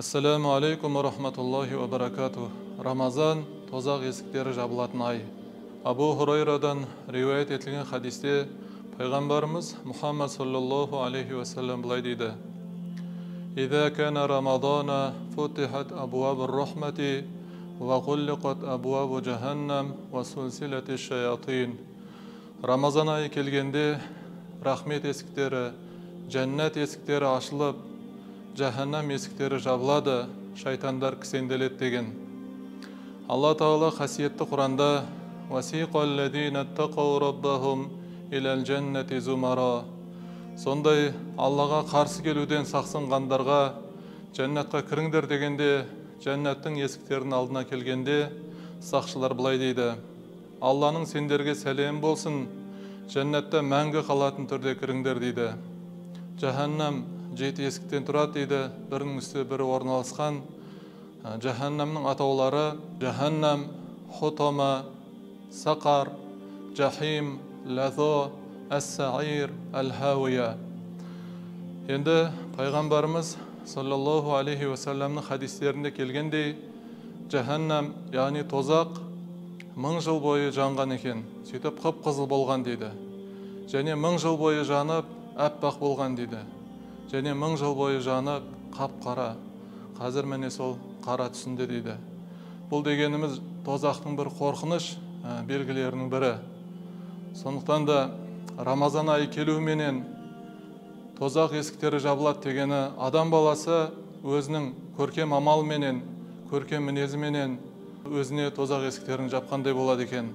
Ассаламу алейкум ва рахматуллахи ва баракатух. Рамазан тозақ есіктері жабылатын ай. Абу Хурайрадан риуаят етілген хадисте пайғамбарымыз Мұхаммад саллаллаху алейхи ва саллям былай дейді: «Иза кана Рамадана футихат абуабур рахмати ва ғуллиқат абуабу джаханнам ва сулсилати шаятин». Рамазан айы келгенде рахмет есіктері, жәннат есіктері ашылып, жаханнам есіктері жабылады, шайтандар кісенделеді деген. Алла Тағала қасиетті Құранда: «Васиқаллазина тақау раббахум илал джаннати зумара». Сондай Аллаға қарсы келуден сақсынғандарға жәннатқа кіріңдер дегенде, жәннаттың есіктерінің алдына келгенде сақшылар былай дейді: «Алланың сендерге сәлем болсын, жәннатта мәңгі қалатын түрде кіріңдер» дейді. Жаханнам 7 есіктен тұрады дейді, бірінің үсті бірі орналасқан. Жаханнамның атаулары: Жаханнам, Хутама, Сақар, Жахим, Лазо, Ас-Саир, Ал-Хауия. Енді пайғамбарымыз саллаллаху алейхи ва саллямның хадистерінде келгендей, Жаханнам, яғни тозақ 1000 жыл бойы жанған екен, сөйтіп қып-қызыл болған дейді. Және 1000 жыл бойы жанып, әппақ болған дейді. Және 1000 жыл бойы жанып, қап-қара, қазір міне сол қара түсінде дейді. Бұл дегеніміз тозақтың бір қорқыныш белгілерінің бірі. Сондықтан да Рамазан айы келуіменен тозақ есіктері жабылады дегені, адам баласы өзінің көркем амалменен, көркем мінезіменен өзіне тозақ есіктерін жапқандай болады екен.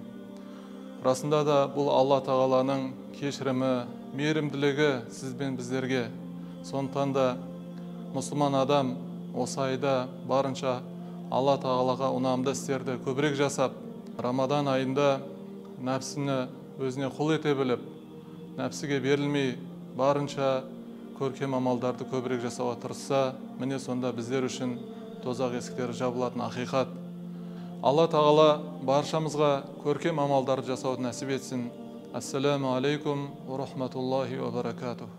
Расында да бұл Алла Тағаланың кешірімі, мейірімділігі сізбен біздерге. Сондықтан да мұсылман адам осы айда барынша Алла Тағалаға ұнамды істерді көбірек жасап, Рамадан айында нәпсіні өзіне құл ете біліп, нәпсіге берілмей барынша көркем амалдарды көбірек жасауға тырысса, міне сонда біздер үшін тозақ есіктері жабылатын ақиқат. Алла Тағала баршамызға көркем амалдарды жасауды нәсіп етсін. Ассаламу алейкум ва рахматуллахи ва баракатух.